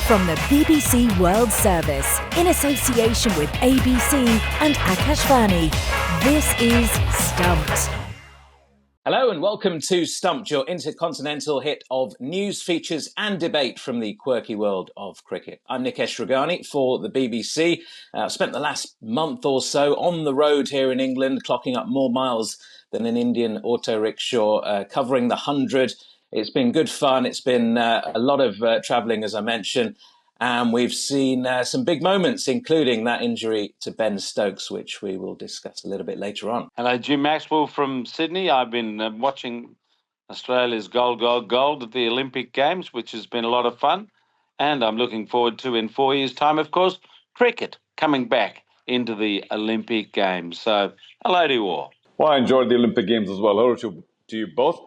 From the BBC World Service, in association with ABC and Akashvani, this is Stumped. Hello and welcome to Stumped, your intercontinental hit of news, features and debate from the quirky world of cricket. I'm Nikesh Ragani for the BBC. I've spent the last month or so on the road here in England, clocking up more miles than an Indian auto rickshaw, covering the 100. It's been good fun. It's been a lot of travelling, as I mentioned. And we've seen some big moments, including that injury to Ben Stokes, which we will discuss a little bit later on. Hello, Jim Maxwell from Sydney. I've been watching Australia's gold at the Olympic Games, which has been a lot of fun. And I'm looking forward to, in 4 years' time, of course, cricket coming back into the Olympic Games. So, hello to you all. Well, I enjoyed the Olympic Games as well. Hello to you both.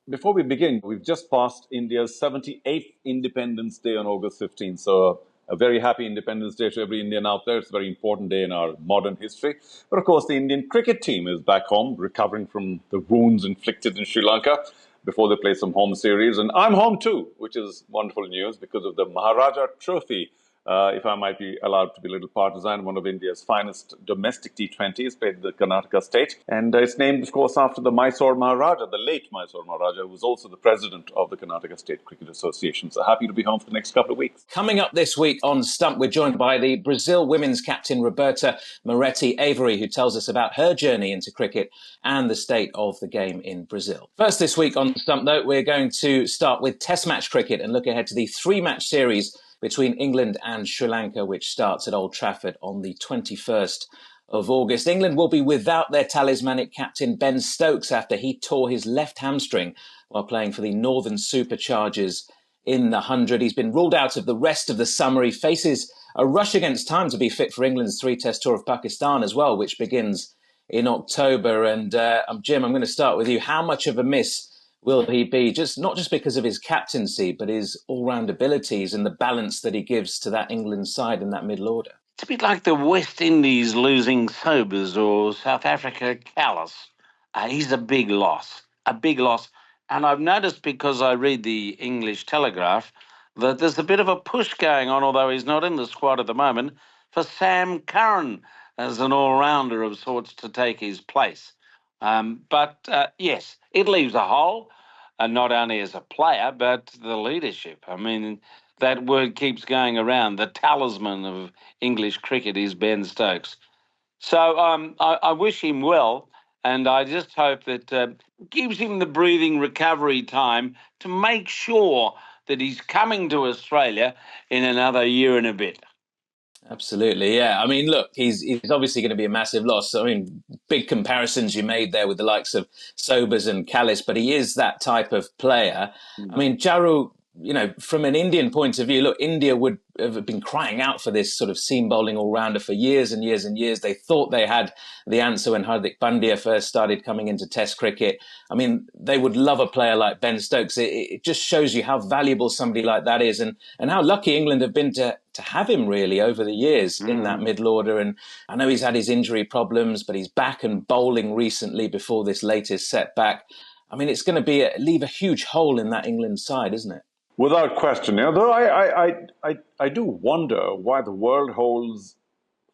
Before we begin, we've just passed India's 78th Independence Day on August 15th. So a very happy Independence Day to every Indian out there. It's a very important day in our modern history. But of course, the Indian cricket team is back home, recovering from the wounds inflicted in Sri Lanka before they play some home series. And I'm home too, which is wonderful news because of the Maharaja Trophy. If I might be allowed to be a little partisan, one of India's finest domestic T20s, played in the Karnataka state. And it's named, of course, after the Mysore Maharaja, the late Mysore Maharaja, who was also the president of the Karnataka State Cricket Association. So happy to be home for the next couple of weeks. Coming up this week on Stump, we're joined by the Brazil women's captain, Roberta Moretti Avery, who tells us about her journey into cricket and the state of the game in Brazil. First this week on Stump, though, we're going to start with Test match cricket and look ahead to the three-match series between England and Sri Lanka, which starts at Old Trafford on the 21st of August. England will be without their talismanic captain Ben Stokes after he tore his left hamstring while playing for the Northern Superchargers in the 100. He's been ruled out of the rest of the summer. He faces a rush against time to be fit for England's three-test tour of Pakistan as well, which begins in October. And Jim, I'm going to start with you. How much of a miss will he be, not just because of his captaincy, but his all-round abilities and the balance that he gives to that England side in that middle order? It's a bit like the West Indies losing Sobers or South Africa Callis. He's a big loss. And I've noticed, because I read the English Telegraph, that there's a bit of a push going on, although he's not in the squad at the moment, for Sam Curran as an all-rounder of sorts to take his place. Yes, it leaves a hole, not only as a player, but the leadership. I mean, that word keeps going around. The talisman of English cricket is Ben Stokes. So I wish him well, and I just hope that gives him the breathing recovery time to make sure that he's coming to Australia in another year and a bit. Absolutely, yeah. I mean, look, he's obviously going to be a massive loss. I mean, big comparisons you made there with the likes of Sobers and Callis, but he is that type of player. I mean, Jaru, from an Indian point of view, look, India would have been crying out for this sort of seam bowling all-rounder for years and years and years. They thought they had the answer when Hardik Pandya first started coming into Test cricket. I mean, they would love a player like Ben Stokes. It just shows you how valuable somebody like that is and how lucky England have been to have him really over the years in that middle order. And I know he's had his injury problems, but he's back and bowling recently before this latest setback. I mean, it's going to leave a huge hole in that England side, isn't it? Without question. Though I do wonder why the world holds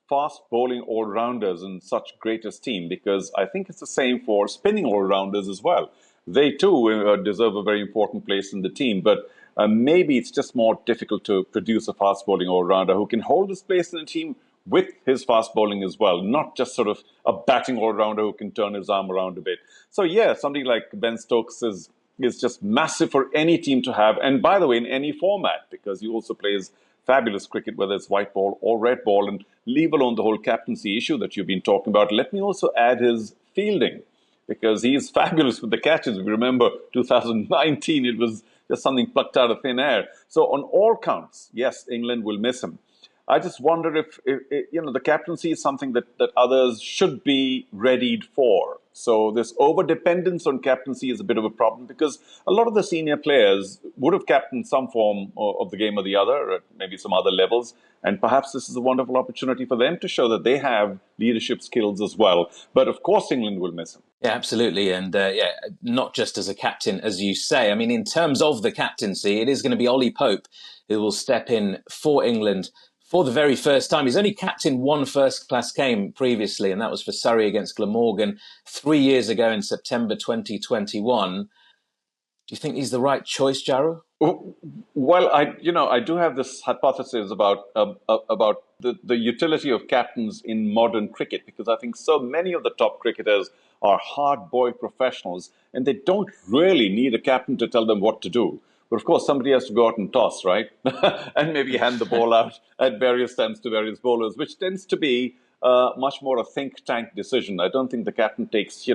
fast bowling all-rounders in such great esteem, because I think it's the same for spinning all-rounders as well. They too deserve a very important place in the team, but maybe it's just more difficult to produce a fast bowling all-rounder who can hold his place in the team with his fast bowling as well, not just sort of a batting all-rounder who can turn his arm around a bit. So yeah, something like Ben Stokes is just massive for any team to have. And by the way, in any format, because he also plays fabulous cricket, whether it's white ball or red ball, and leave alone the whole captaincy issue that you've been talking about. Let me also add his fielding, because he is fabulous with the catches. If you remember 2019, it was just something plucked out of thin air. So on all counts, yes, England will miss him. I just wonder if the captaincy is something that others should be readied for. So this over dependence on captaincy is a bit of a problem because a lot of the senior players would have captained some form of the game or the other, at maybe some other levels, and perhaps this is a wonderful opportunity for them to show that they have leadership skills as well. But of course, England will miss him. Yeah, absolutely. And not just as a captain, as you say. I mean, in terms of the captaincy, it is going to be Ollie Pope who will step in for England for the very first time. He's only captained one first-class game previously, and that was for Surrey against Glamorgan 3 years ago in September 2021. Do you think he's the right choice, Jaru? Well, I do have this hypothesis about the utility of captains in modern cricket because I think so many of the top cricketers are hard-boiled professionals and they don't really need a captain to tell them what to do. But of course, somebody has to go out and toss, right? And maybe hand the ball out at various times to various bowlers, which tends to be much more a think tank decision. I don't think the captain takes,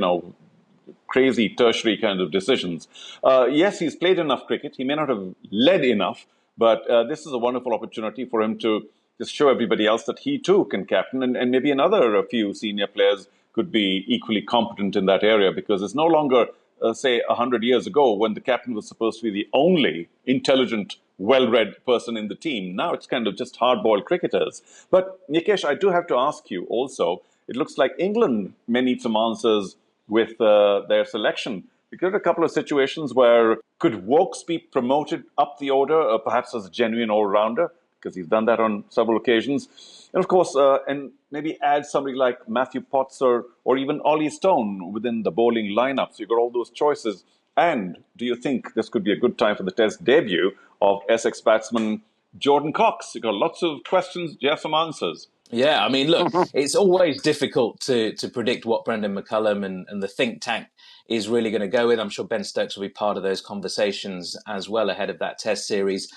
crazy tertiary kind of decisions. Yes, he's played enough cricket. He may not have led enough, but this is a wonderful opportunity for him to just show everybody else that he too can captain, and maybe another a few senior players could be equally competent in that area because it's no longer, say, 100 years ago when the captain was supposed to be the only intelligent, well-read person in the team. Now it's kind of just hard-boiled cricketers. But Nikesh, I do have to ask you also, it looks like England may need some answers with their selection. Because there are a couple of situations where could Woakes be promoted up the order, perhaps as a genuine all-rounder, because he's done that on several occasions. And of course, and maybe add somebody like Matthew Potts or even Ollie Stone within the bowling lineup. So you've got all those choices. And do you think this could be a good time for the Test debut of Essex batsman Jordan Cox? You've got lots of questions. Do you have some answers? Yeah, I mean, look, it's always difficult to predict what Brendan McCullum and the think tank is really going to go with. I'm sure Ben Stokes will be part of those conversations as well ahead of that Test series.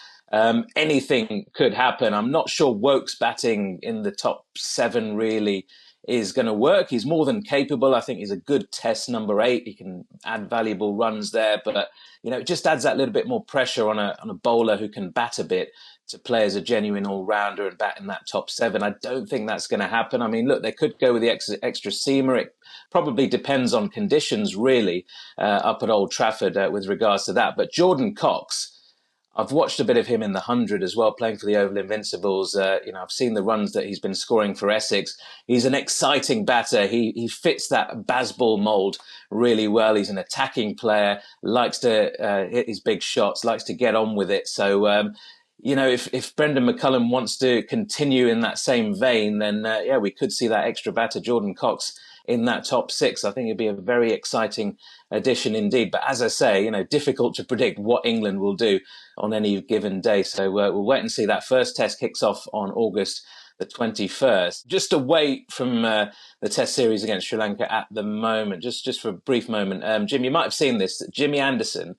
Anything could happen. I'm not sure Woakes batting in the top 7 really is going to work. He's more than capable. I think he's a good Test number 8. He can add valuable runs there, but it just adds that little bit more pressure on a bowler who can bat a bit to play as a genuine all-rounder and bat in that top 7. I don't think that's going to happen. I mean, look, they could go with the extra seamer. It probably depends on conditions, really, up at Old Trafford with regards to that. But Jordan Cox, I've watched a bit of him in the 100 as well, playing for the Oval Invincibles. I've seen the runs that he's been scoring for Essex. He's an exciting batter. He fits that Bazball mould really well. He's an attacking player, likes to hit his big shots, likes to get on with it. So, if Brendan McCullum wants to continue in that same vein, then we could see that extra batter, Jordan Cox, in that top 6. I think it'd be a very exciting addition indeed. But as I say, difficult to predict what England will do on any given day. So we'll wait and see. That first Test kicks off on August the 21st. Just away from the Test series against Sri Lanka at the moment, just for a brief moment. Jim, you might have seen this. Jimmy Anderson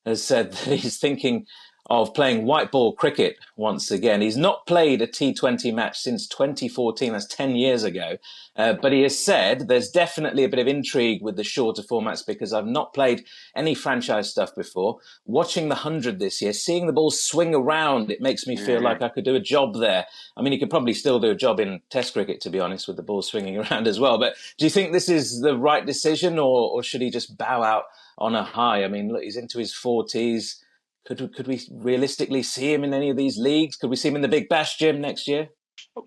has said that he's thinking of playing white ball cricket once again. He's not played a T20 match since 2014, that's 10 years ago. But he has said there's definitely a bit of intrigue with the shorter formats because I've not played any franchise stuff before. Watching the 100 this year, seeing the ball swing around, it makes me feel like I could do a job there. I mean, he could probably still do a job in Test cricket, to be honest, with the ball swinging around as well. But do you think this is the right decision or should he just bow out on a high? I mean, look, he's into his 40s. Could we realistically see him in any of these leagues? Could we see him in the Big Bash, Jim, next year?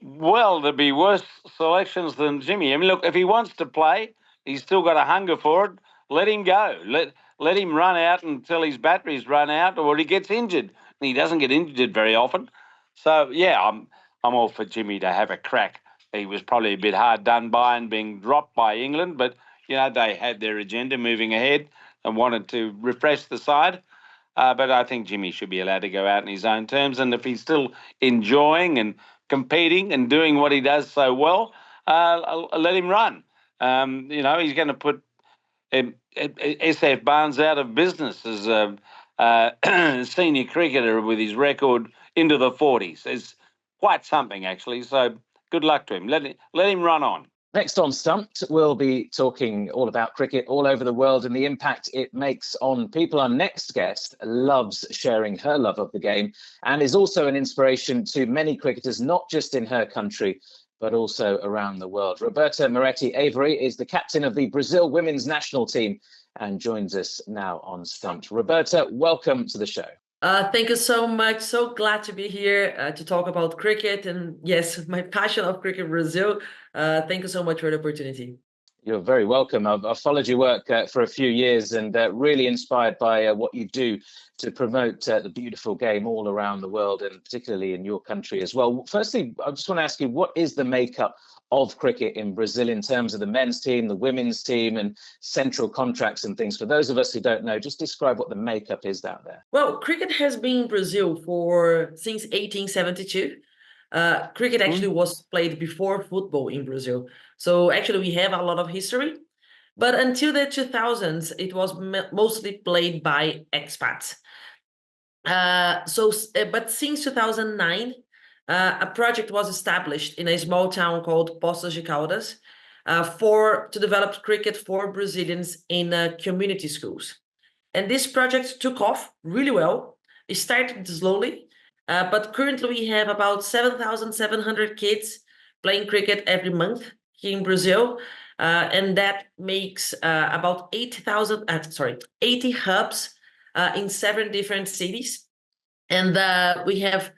Well, there'd be worse selections than Jimmy. I mean, look, if he wants to play, he's still got a hunger for it. Let him go. Let him run out until his batteries run out or he gets injured. And he doesn't get injured very often. So, yeah, I'm all for Jimmy to have a crack. He was probably a bit hard done by and being dropped by England, but, they had their agenda moving ahead and wanted to refresh the side. But I think Jimmy should be allowed to go out in his own terms. And if he's still enjoying and competing and doing what he does so well, let him run. He's going to put SF Barnes out of business as a senior cricketer with his record into the 40s. It's quite something, actually. So good luck to him. Let him run on. Next on Stumped, we'll be talking all about cricket all over the world and the impact it makes on people. Our next guest loves sharing her love of the game and is also an inspiration to many cricketers, not just in her country, but also around the world. Roberta Moretti Avery is the captain of the Brazil women's national team and joins us now on Stumped. Roberta, welcome to the show. Thank you so much. So glad to be here to talk about cricket and yes, my passion of cricket Brazil. Thank you so much for the opportunity. You're very welcome. I've followed your work for a few years and really inspired by what you do to promote the beautiful game all around the world and particularly in your country as well. Firstly, I just want to ask you, what is the makeup of cricket in Brazil in terms of the men's team, the women's team and central contracts and things? For those of us who don't know, just describe what the makeup is out there. Well, cricket has been in Brazil since 1872. Cricket actually was played before football in Brazil. So actually we have a lot of history. But until the 2000s, it was mostly played by expats. But since 2009, a project was established in a small town called Poços de Caldas to develop cricket for Brazilians in community schools. And this project took off really well. It started slowly, but currently we have about 7,700 kids playing cricket every month here in Brazil. And that makes about 80 hubs in 7 different cities. And we have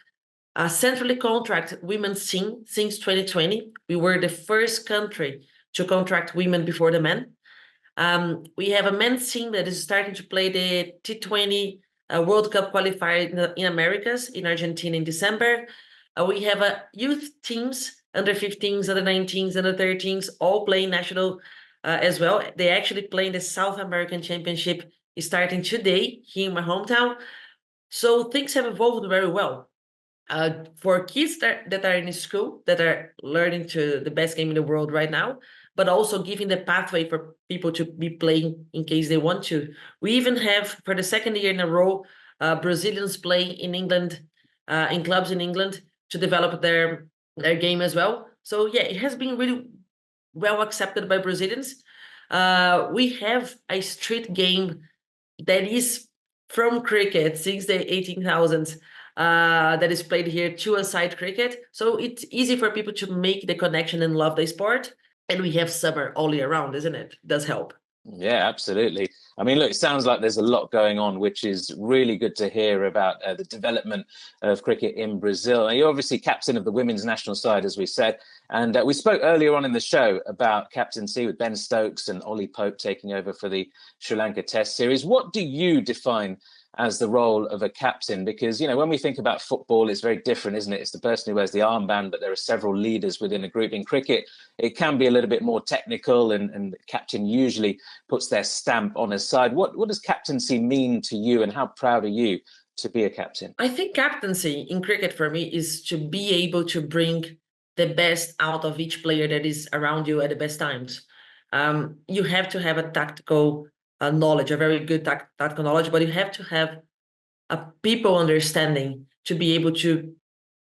a centrally contracted women's team since 2020. We were the first country to contract women before the men. We have a men's team that is starting to play the T20 World Cup qualifier in Americas, in Argentina in December. We have youth teams, under 15s, under 19s, under 13s, all playing national as well. They actually play in the South American Championship starting today here in my hometown. So things have evolved very well. For kids that are in school, that are learning to the best game in the world right now, but also giving the pathway for people to be playing in case they want to. We even have, for the second year in a row, Brazilians playing in England, in clubs in England, to develop their game as well. So yeah, it has been really well accepted by Brazilians. We have a street game that is from cricket since the 1800s. That is played here, two-a-side cricket. So it's easy for people to make the connection and love the sport. And we have summer all year round, isn't it? It does help. Yeah, absolutely. I mean, look, it sounds like there's a lot going on, which is really good to hear about the development of cricket in Brazil. And you're obviously captain of the women's national side, as we said. And we spoke earlier on in the show about captaincy with Ben Stokes and Ollie Pope taking over for the Sri Lanka Test series. What do you define as the role of a captain? Because, you know, when we think about football, it's very different, isn't it? It's the person who wears the armband, but there are several leaders within a group. In cricket, it can be a little bit more technical, and the captain usually puts their stamp on his side. What does captaincy mean to you, and how proud are you to be a captain? I think captaincy in cricket for me is to be able to bring the best out of each player that is around you at the best times. You have to have a tactical knowledge, a very good tactical knowledge, but you have to have a people understanding to be able to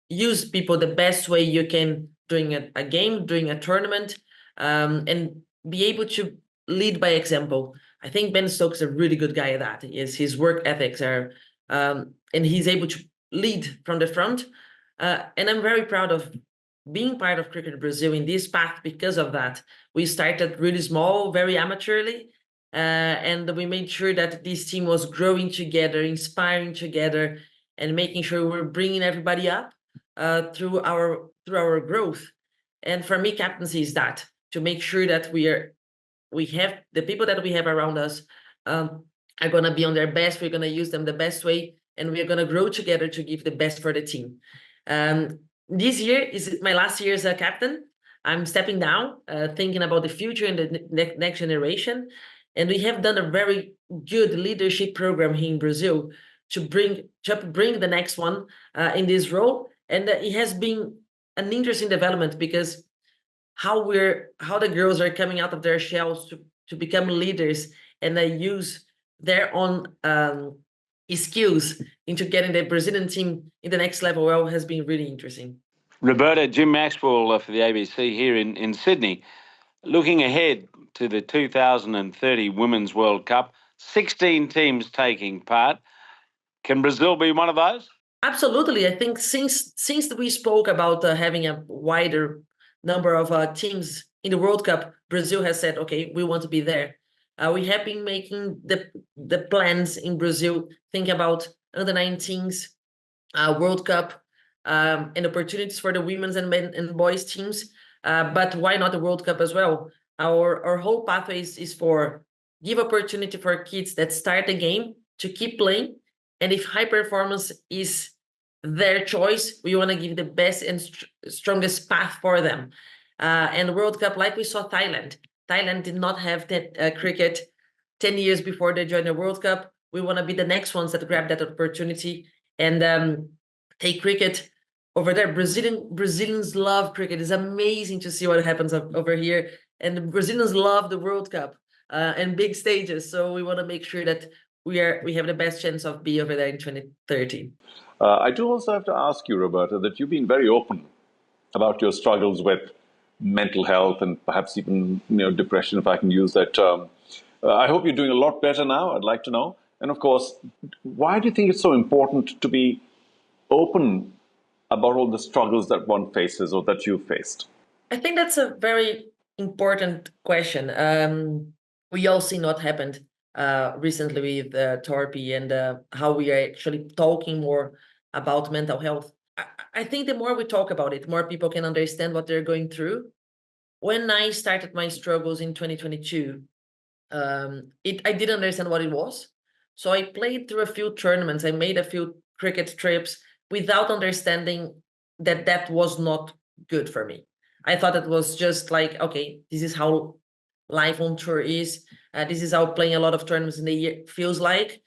use people the best way you can during a game, during a tournament, and be able to lead by example. I think Ben Stokes is a really good guy at that. His work ethics are, and he's able to lead from the front. And I'm very proud of being part of Cricket Brazil in this path because of that. We started really small, very amateurly, and we made sure that this team was growing together, inspiring together, and making sure we're bringing everybody up through our growth. And for me, captaincy is that, to make sure that we have the people that we have around us are going to be on their best. We're going to use them the best way, and we're going to grow together to give the best for the team. This year is my last year as a captain. I'm stepping down, thinking about the future and the next generation. And we have done a very good leadership program here in Brazil to bring the next one in this role. And it has been an interesting development, because how the girls are coming out of their shells to become leaders, and they use their own skills into getting the Brazilian team in the next level has been really interesting. Roberta, Jim Maxwell for the ABC here in Sydney. Looking ahead to the 2030 Women's World Cup, 16 teams taking part. Can Brazil be one of those? Absolutely. I think since we spoke about having a wider number of teams in the World Cup, Brazil has said, okay, we want to be there. We have been making the plans in Brazil, think about under 19s World Cup and opportunities for the women's and men and boys teams. But why not the World Cup as well? Our whole pathway is for give opportunity for kids that start the game to keep playing. And if high performance is their choice, we want to give the best and strongest path for them. And World Cup, like we saw Thailand. Thailand did not have that cricket 10 years before they joined the World Cup. We want to be the next ones that grab that opportunity and take cricket over there. Brazilians love cricket. It's amazing to see what happens over here. And the Brazilians love the World Cup and big stages. So we want to make sure that we have the best chance of being over there in 2030. I do also have to ask you, Roberta, that you've been very open about your struggles with mental health and perhaps even depression, if I can use that term. I hope you're doing a lot better now. I'd like to know. And of course, why do you think it's so important to be open about all the struggles that one faces or that you've faced? I think that's a very important question. We all seen what happened recently with Torpy and how we are actually talking more about mental health. I think the more we talk about it, more people can understand what they're going through. When I started my struggles in 2022, I didn't understand what it was. So I played through a few tournaments. I made a few cricket trips without understanding that was not good for me. I thought it was just like, okay, this is how life on tour is. This is how playing a lot of tournaments in the year feels like.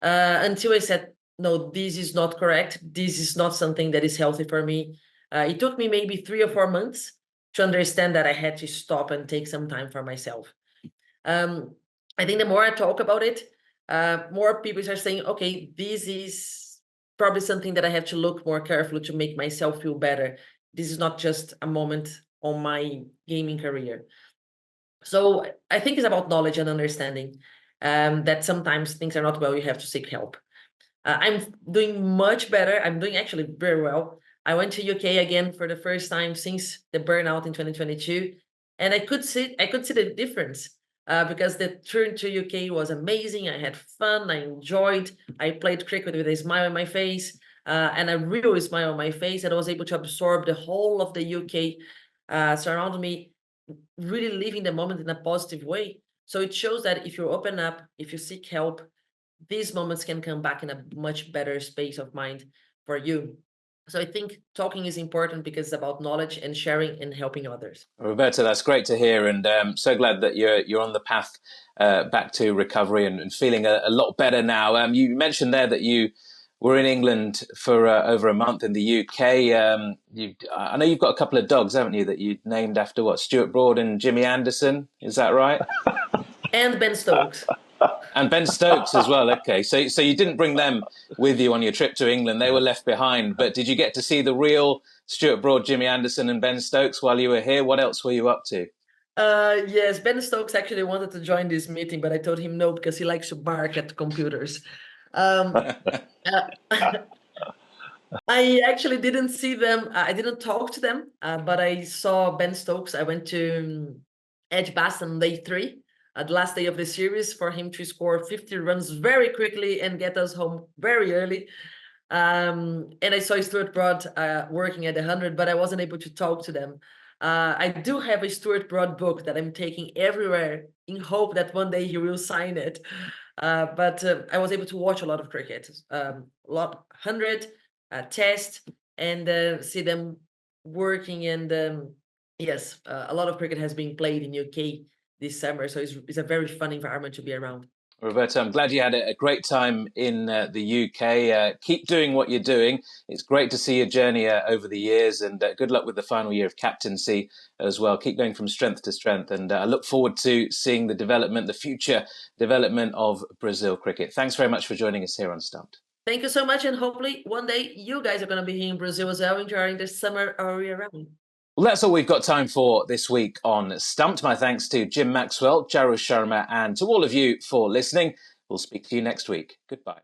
Until I said, no, this is not correct. This is not something that is healthy for me. It took me maybe 3 or 4 months to understand that I had to stop and take some time for myself. I think the more I talk about it, more people are saying, okay, this is probably something that I have to look more carefully to make myself feel better. This is not just a moment on my gaming career. So I think it's about knowledge and understanding that sometimes things are not well, you have to seek help. I'm doing much better. I'm doing actually very well. I went to UK again for the first time since the burnout in 2022, and I could see the difference because the turn to UK was amazing. I had fun. I enjoyed. I played cricket with a smile on my face and a real smile on my face, and I was able to absorb the whole of the UK surround me, really living the moment in a positive way. So it shows that if you open up, if you seek help, these moments can come back in a much better space of mind for you. So I think talking is important because it's about knowledge and sharing and helping others. Roberta, that's great to hear, and so glad that you're on the path back to recovery and feeling a lot better now. You mentioned there that you were in England for over a month in the UK. I know you've got a couple of dogs, haven't you, that you named after what, Stuart Broad and Jimmy Anderson? Is that right? And Ben Stokes. And Ben Stokes as well. Okay, so you didn't bring them with you on your trip to England; they were left behind. But did you get to see the real Stuart Broad, Jimmy Anderson, and Ben Stokes while you were here? What else were you up to? Yes, Ben Stokes actually wanted to join this meeting, but I told him no because he likes to bark at computers. I actually didn't see them. I didn't talk to them, but I saw Ben Stokes. I went to Edgbaston on day 3. The last day of the series, for him to score 50 runs very quickly and get us home very early. And I saw Stuart Broad working at 100, but I wasn't able to talk to them. I do have a Stuart Broad book that I'm taking everywhere in hope that one day he will sign it. But I was able to watch a lot of cricket, a lot 100, Test, and see them working. And yes, a lot of cricket has been played in UK this summer, so it's a very fun environment to be around. Roberta, I'm glad you had a great time in the UK. Keep doing what you're doing. It's great to see your journey over the years, and good luck with the final year of captaincy as well. Keep going from strength to strength, and I look forward to seeing the future development of Brazil cricket. Thanks very much for joining us here on Stumped. Thank you so much, and hopefully one day you guys are going to be here in Brazil as well, enjoying the summer all year round. Well, that's all we've got time for this week on Stumped. My thanks to Jim Maxwell, Charu Sharma, and to all of you for listening. We'll speak to you next week. Goodbye.